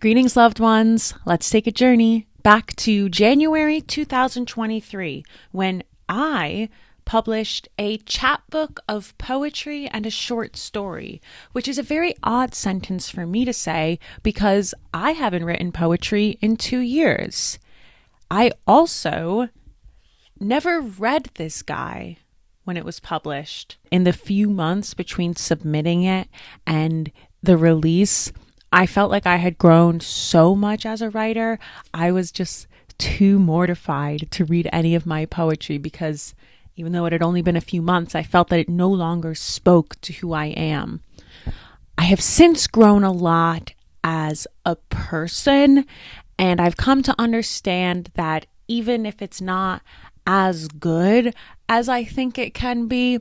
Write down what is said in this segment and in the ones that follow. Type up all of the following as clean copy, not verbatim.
Greetings, loved ones. Let's take a journey back to January 2023 when I published a chapbook of poetry and a short story, which is a very odd sentence for me to say because I haven't written poetry in 2 years. I also never read this guy when it was published. In the few months between submitting it and the release, I felt like I had grown so much as a writer. I was just too mortified to read any of my poetry because even though it had only been a few months, I felt that it no longer spoke to who I am. I have since grown a lot as a person, and I've come to understand that even if it's not as good as I think it can be,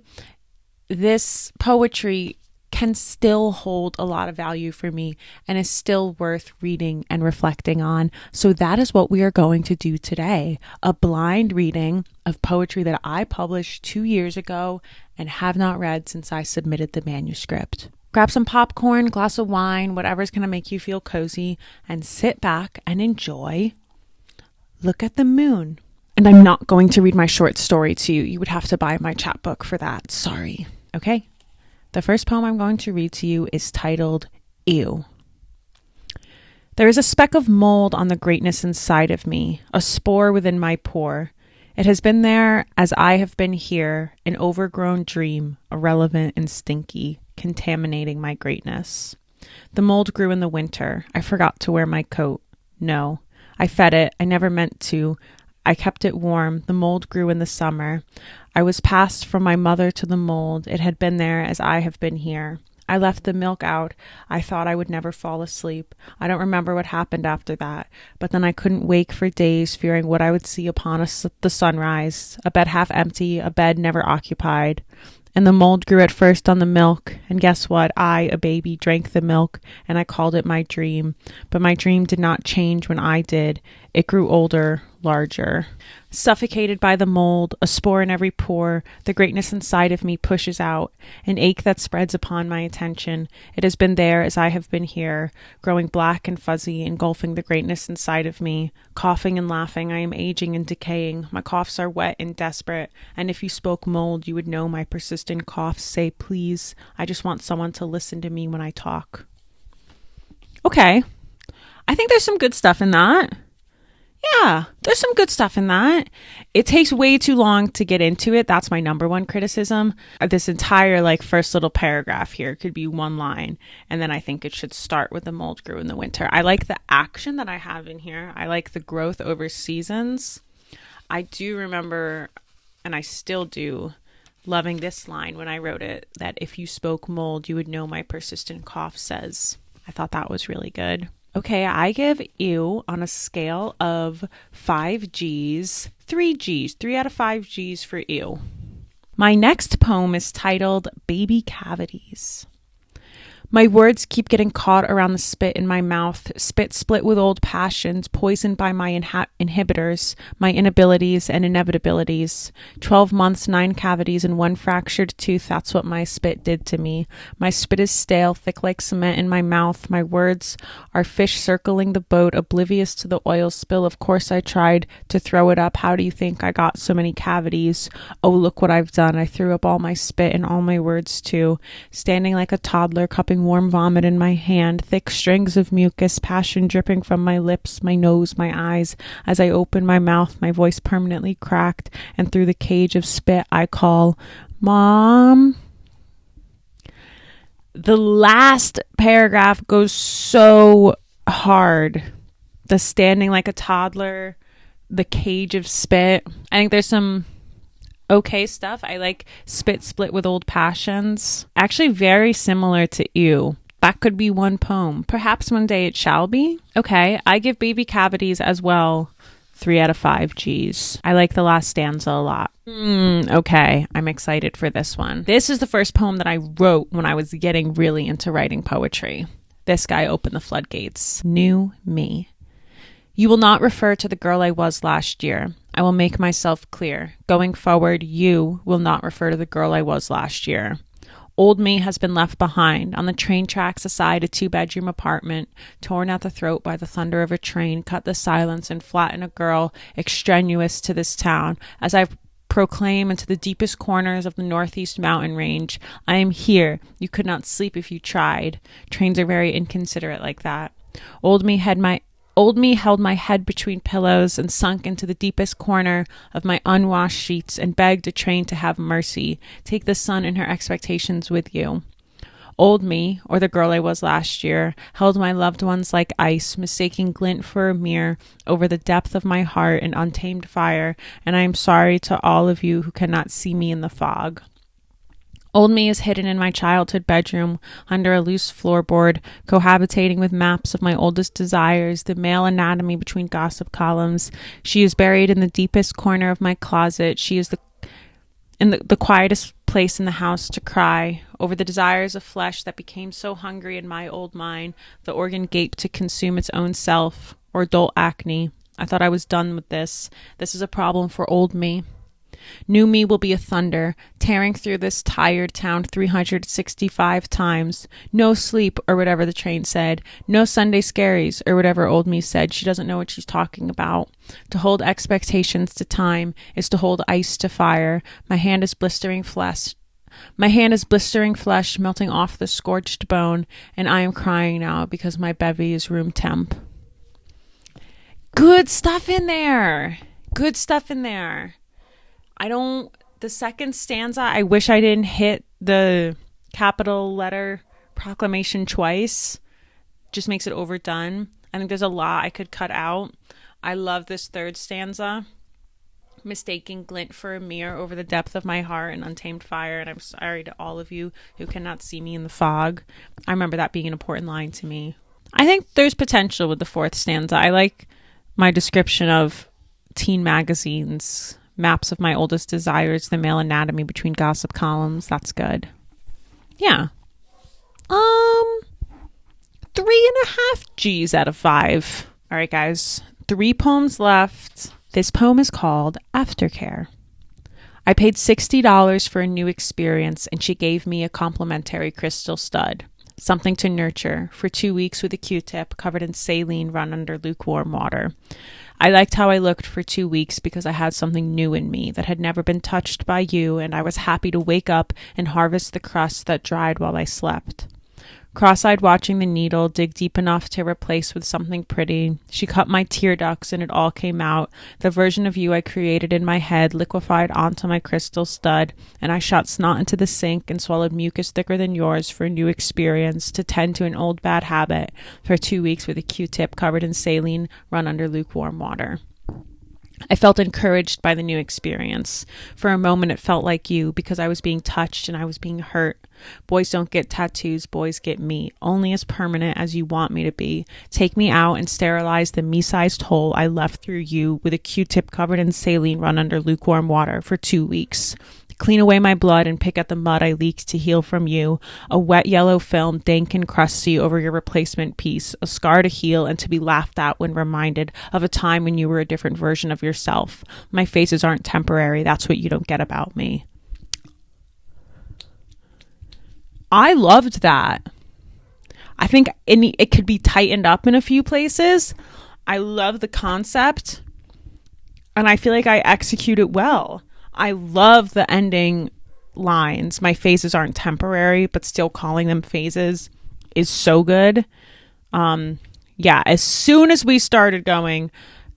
this poetry can still hold a lot of value for me and is still worth reading and reflecting on. So that is what we are going to do today. A blind reading of poetry that I published 2 years ago and have not read since I submitted the manuscript. Grab some popcorn, glass of wine, whatever's going to make you feel cozy, and sit back and enjoy. Look at the moon. And I'm not going to read my short story to you. You would have to buy my chapbook for that. Sorry. Okay. The first poem I'm going to read to you is titled, Ew. There is a speck of mold on the greatness inside of me, a spore within my pore. It has been there as I have been here, an overgrown dream, irrelevant and stinky, contaminating my greatness. The mold grew in the winter. I forgot to wear my coat. No, I fed it. I never meant to. I kept it warm. The mold grew in the summer. I was passed from my mother to the mold. It had been there as I have been here. I left the milk out. I thought I would never fall asleep. I don't remember what happened after that, but then I couldn't wake for days, fearing what I would see upon the sunrise. A bed half empty, a bed never occupied. And the mold grew at first on the milk, and guess what? I, a baby, drank the milk, and I called it my dream. But my dream did not change when I did. It grew older, larger. Suffocated by the mold, a spore in every pore, the greatness inside of me pushes out, an ache that spreads upon my attention. It has been there as I have been here, growing black and fuzzy, engulfing the greatness inside of me. Coughing and laughing, I am aging and decaying. My coughs are wet and desperate, and if you spoke mold, you would know my persistent coughs say, please, I just want someone to listen to me when I talk. Okay, I think there's some good stuff in that. Yeah, there's some good stuff in that. It takes way too long to get into it. That's my number one criticism. This entire first little paragraph here could be one line. And then I think it should start with the mold grew in the winter. I like the action that I have in here. I like the growth over seasons. I do remember, and I still do, loving this line when I wrote it, that if you spoke mold, you would know my persistent cough says. I thought that was really good. Okay, I give ew on a scale of 5 G's, 3 G's, 3 out of 5 G's for ew. My next poem is titled Baby Cavities. My words keep getting caught around the spit in my mouth, spit split with old passions, poisoned by my inhibitors, my inabilities and inevitabilities. 12 months, 9 cavities, and 1 fractured tooth, that's what my spit did to me. My spit is stale, thick like cement in my mouth. My words are fish circling the boat, oblivious to the oil spill. Of course I tried to throw it up. How do you think I got so many cavities? Oh, look what I've done. I threw up all my spit and all my words too. Standing like a toddler, cupping warm vomit in my hand, thick strings of mucus, passion dripping from my lips, my nose, my eyes. As I open my mouth, my voice permanently cracked, and through the cage of spit I call, Mom. The last paragraph goes so hard. The standing like a toddler, the cage of spit. I think there's some okay stuff. I like spit split with old passions. Actually very similar to ew. That could be one poem. Perhaps one day it shall be. Okay, I give baby cavities as well 3 out of 5 G's. I like the last stanza a lot. Okay, I'm excited for this one. This is the first poem that I wrote when I was getting really into writing poetry. This guy opened the floodgates. New me. You will not refer to the girl I was last year. I will make myself clear. Going forward, you will not refer to the girl I was last year. Old me has been left behind. On the train tracks aside a 2-bedroom apartment, torn at the throat by the thunder of a train, cut the silence and flatten a girl extraneous to this town. As I proclaim into the deepest corners of the northeast mountain range, I am here. You could not sleep if you tried. Trains are very inconsiderate like that. Old me held my head between pillows and sunk into the deepest corner of my unwashed sheets and begged a train to have mercy. Take the sun and her expectations with you. Old me, or the girl I was last year, held my loved ones like ice, mistaking glint for a mirror over the depth of my heart and untamed fire, and I am sorry to all of you who cannot see me in the fog. Old me is hidden in my childhood bedroom under a loose floorboard, cohabitating with maps of my oldest desires, the male anatomy between gossip columns. She is buried in the deepest corner of my closet. She is in the quietest place in the house to cry over the desires of flesh that became so hungry in my old mind. The organ gaped to consume its own self, or adult acne. I thought I was done with this. This is a problem for old me. New me will be a thunder, tearing through this tired town 365 times. No sleep, or whatever the train said. No Sunday scaries, or whatever old me said. She doesn't know what she's talking about. To hold expectations to time is to hold ice to fire. My hand is blistering flesh, melting off the scorched bone, and I am crying now because my bevy is room temp. Good stuff in there. The second stanza, I wish I didn't hit the capital letter proclamation twice. Just makes it overdone. I think there's a lot I could cut out. I love this third stanza. Mistaking glint for a mirror over the depth of my heart and untamed fire. And I'm sorry to all of you who cannot see me in the fog. I remember that being an important line to me. I think there's potential with the fourth stanza. I like my description of teen magazines. Maps of my oldest desires, the male anatomy between gossip columns. That's good. Yeah. 3.5 G's out of 5. All right, guys. 3 poems left. This poem is called Aftercare. I paid $60 for a new experience, and she gave me a complimentary crystal stud. Something to nurture for 2 weeks with a Q-tip covered in saline run under lukewarm water. I liked how I looked for 2 weeks because I had something new in me that had never been touched by you, and I was happy to wake up and harvest the crust that dried while I slept. Cross-eyed watching the needle dig deep enough to replace with something pretty, she cut my tear ducts and it all came out. The version of you I created in my head liquefied onto my crystal stud, and I shot snot into the sink and swallowed mucus thicker than yours for a new experience to tend to an old bad habit for 2 weeks with a Q-tip covered in saline run under lukewarm water. I felt encouraged by the new experience. For a moment it felt like you because I was being touched and I was being hurt. Boys don't get tattoos, boys get me, only as permanent as you want me to be. Take me out and sterilize the me-sized hole I left through you with a Q-tip covered in saline run under lukewarm water for 2 weeks. Clean away my blood and pick at the mud I leaked to heal from you. A wet yellow film, dank and crusty over your replacement piece. A scar to heal and to be laughed at when reminded of a time when you were a different version of yourself. My phases aren't temporary. That's what you don't get about me. I loved that. I think it could be tightened up in a few places. I love the concept. And I feel like I execute it well. I love the ending lines. My phases aren't temporary, but still calling them phases is so good. Yeah, as soon as we started going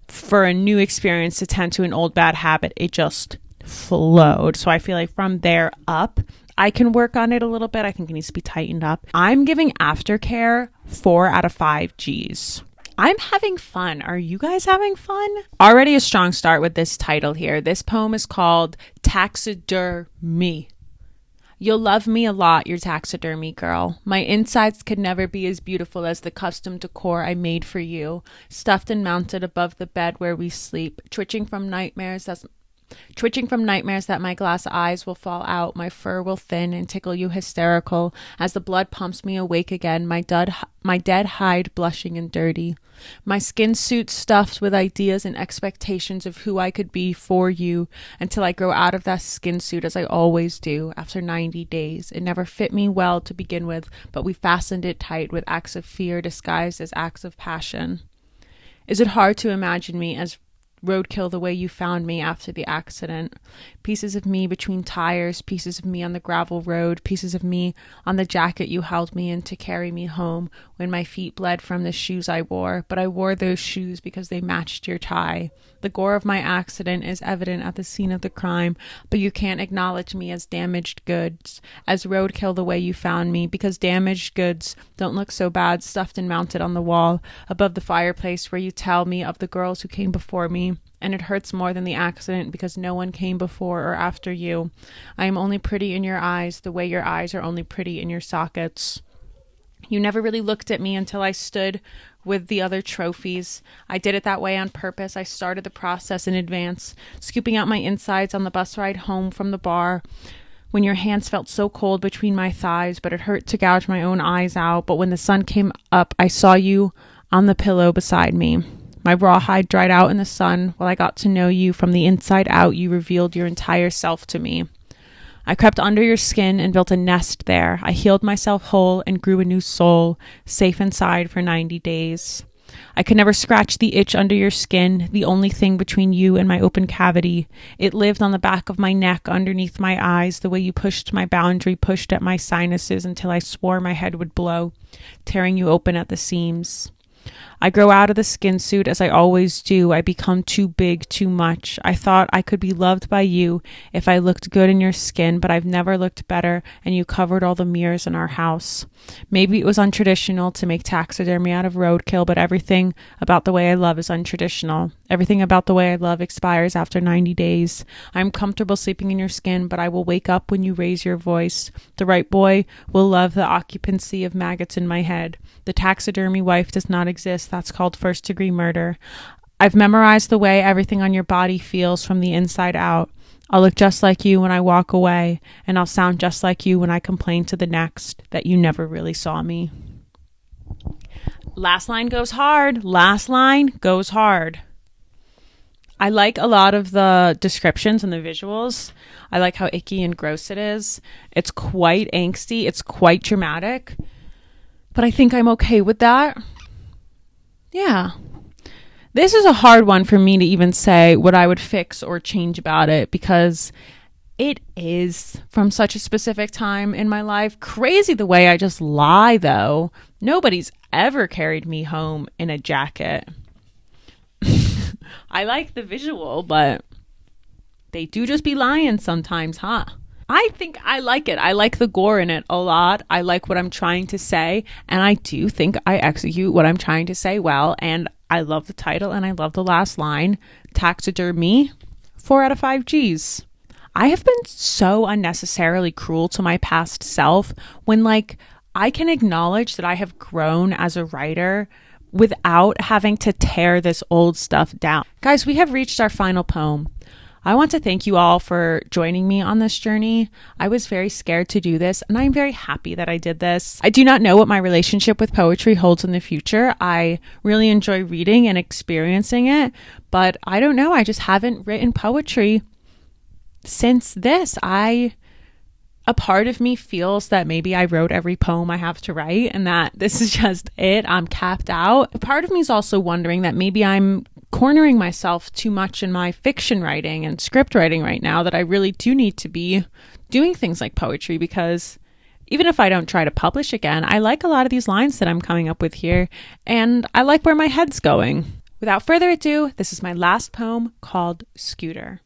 for a new experience to tend to an old bad habit, it just flowed. So I feel like from there up, I can work on it a little bit. I think it needs to be tightened up. I'm giving Aftercare 4 out of 5 G's. I'm having fun. Are you guys having fun? Already a strong start with this title here. This poem is called Taxidermy. You'll love me a lot, your taxidermy girl. My insides could never be as beautiful as the custom decor I made for you, stuffed and mounted above the bed where we sleep, twitching from nightmares Twitching from nightmares that my glass eyes will fall out, my fur will thin and tickle you hysterical as the blood pumps me awake again, my dead hide blushing and dirty. My skin suit stuffed with ideas and expectations of who I could be for you until I grow out of that skin suit as I always do after 90 days. It never fit me well to begin with, but we fastened it tight with acts of fear disguised as acts of passion. Is it hard to imagine me as roadkill the way you found me after the accident? Pieces of me between tires, pieces of me on the gravel road, pieces of me on the jacket you held me in to carry me home when my feet bled from the shoes I wore, but I wore those shoes because they matched your tie. The gore of my accident is evident at the scene of the crime, but you can't acknowledge me as damaged goods, as roadkill the way you found me, because damaged goods don't look so bad stuffed and mounted on the wall above the fireplace where you tell me of the girls who came before me. And it hurts more than the accident because no one came before or after you. I am only pretty in your eyes the way your eyes are only pretty in your sockets. You never really looked at me until I stood with the other trophies. I did it that way on purpose. I started the process in advance, scooping out my insides on the bus ride home from the bar when your hands felt so cold between my thighs, but it hurt to gouge my own eyes out. But when the sun came up, I saw you on the pillow beside me. My rawhide dried out in the sun. While I got to know you from the inside out, you revealed your entire self to me. I crept under your skin and built a nest there. I healed myself whole and grew a new soul, safe inside for 90 days. I could never scratch the itch under your skin, the only thing between you and my open cavity. It lived on the back of my neck, underneath my eyes, the way you pushed my boundary, pushed at my sinuses until I swore my head would blow, tearing you open at the seams. I grow out of the skin suit as I always do. I become too big, too much. I thought I could be loved by you if I looked good in your skin, but I've never looked better, and you covered all the mirrors in our house. Maybe it was untraditional to make taxidermy out of roadkill, but everything about the way I love is untraditional. Everything about the way I love expires after 90 days. I'm comfortable sleeping in your skin, but I will wake up when you raise your voice. The right boy will love the occupancy of maggots in my head. The taxidermy wife does not exist. That's called first-degree murder. I've memorized the way everything on your body feels from the inside out. I'll look just like you when I walk away, and I'll sound just like you when I complain to the next that you never really saw me. Last line goes hard. Last line goes hard. I like a lot of the descriptions and the visuals. I like how icky and gross it is. It's quite angsty. It's quite dramatic. But I think I'm okay with that. Yeah. This is a hard one for me to even say what I would fix or change about it, because it is from such a specific time in my life. Crazy the way I just lie, though. Nobody's ever carried me home in a jacket. I like the visual, but they do just be lying sometimes, huh? I think I like it. I like the gore in it a lot. I like what I'm trying to say, and I do think I execute what I'm trying to say well, and I love the title, and I love the last line. Taxidermy, 4 out of 5 Gs. I have been so unnecessarily cruel to my past self when, I can acknowledge that I have grown as a writer without having to tear this old stuff down. Guys, we have reached our final poem. I want to thank you all for joining me on this journey. I was very scared to do this, and I'm very happy that I did this. I do not know what my relationship with poetry holds in the future. I really enjoy reading and experiencing it, but I don't know. I just haven't written poetry since this. A part of me feels that maybe I wrote every poem I have to write and that this is just it. I'm capped out. A part of me is also wondering that maybe I'm cornering myself too much in my fiction writing and script writing right now, that I really do need to be doing things like poetry, because even if I don't try to publish again, I like a lot of these lines that I'm coming up with here, and I like where my head's going. Without further ado, this is my last poem called Scooter.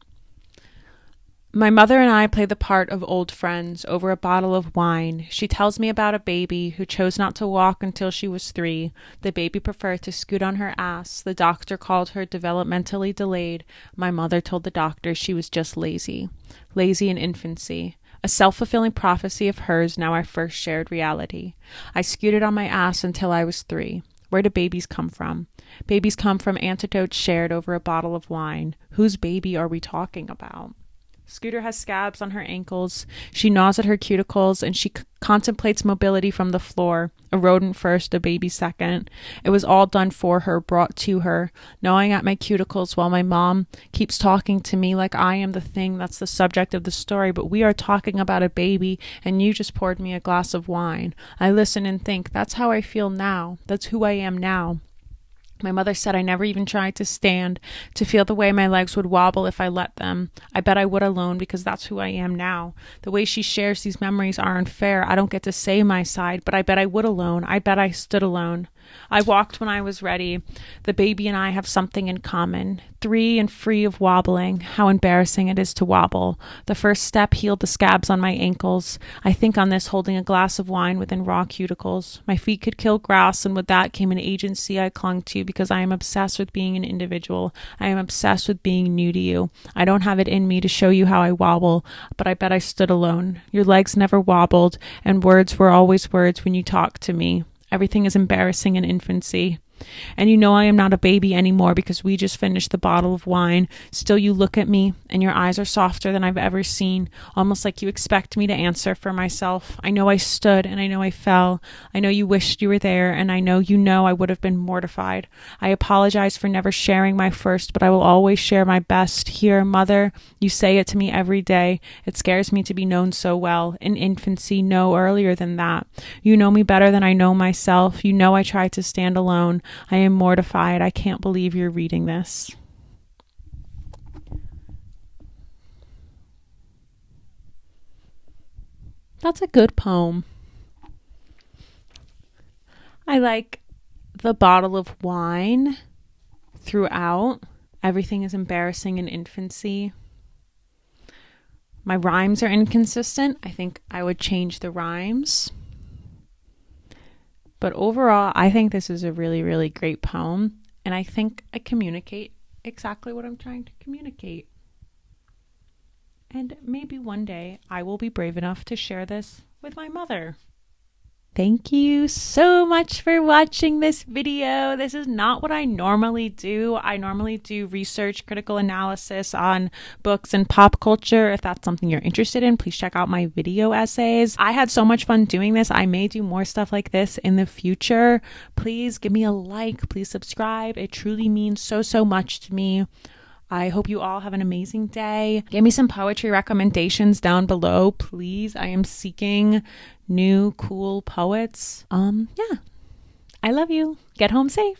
My mother and I play the part of old friends over a bottle of wine. She tells me about a baby who chose not to walk until she was 3. The baby preferred to scoot on her ass. The doctor called her developmentally delayed. My mother told the doctor she was just lazy. Lazy in infancy. A self-fulfilling prophecy of hers, now our first shared reality. I scooted on my ass until I was 3. Where do babies come from? Babies come from antidotes shared over a bottle of wine. Whose baby are we talking about? Scooter has scabs on her ankles. She gnaws at her cuticles and she contemplates mobility from the floor. A rodent first, a baby second. It was all done for her, brought to her, gnawing at my cuticles while my mom keeps talking to me like I am the thing that's the subject of the story, but we are talking about a baby and you just poured me a glass of wine. I listen and think, that's how I feel now. That's who I am now. My mother said I never even tried to stand, to feel the way my legs would wobble if I let them. I bet I would alone because that's who I am now. The way she shares these memories are unfair. I don't get to say my side, but I bet I would alone. I bet I stood alone. I walked when I was ready. The baby and I have something in common. 3 and free of wobbling. How embarrassing it is to wobble. The first step healed the scabs on my ankles. I think on this holding a glass of wine within raw cuticles. My feet could kill grass, and with that came an agency I clung to because I am obsessed with being an individual. I am obsessed with being new to you. I don't have it in me to show you how I wobble, but I bet I stood alone. Your legs never wobbled, and words were always words when you talked to me. Everything is embarrassing in infancy. And you know I am not a baby anymore because we just finished the bottle of wine. Still you look at me and your eyes are softer than I've ever seen, almost like you expect me to answer for myself. I know I stood and I know I fell. I know you wished you were there and I know I would have been mortified. I apologize for never sharing my first, but I will always share my best. Here, mother, you say it to me every day. It scares me to be known so well. In infancy, no earlier than that. You know me better than I know myself. You know I tried to stand alone. I am mortified. I can't believe you're reading this. That's a good poem. I like the bottle of wine throughout. Everything is embarrassing in infancy. My rhymes are inconsistent. I think I would change the rhymes. But overall, I think this is a really, really great poem. And I think I communicate exactly what I'm trying to communicate. And maybe one day I will be brave enough to share this with my mother. Thank you so much for watching this video. This is not what I normally do. I normally do research, critical analysis on books and pop culture. If that's something you're interested in, please check out my video essays. I had so much fun doing this. I may do more stuff like this in the future. Please give me a like. Please subscribe. It truly means so, so much to me. I hope you all have an amazing day. Give me some poetry recommendations down below, please. I am seeking new, cool poets. Yeah. I love you. Get home safe.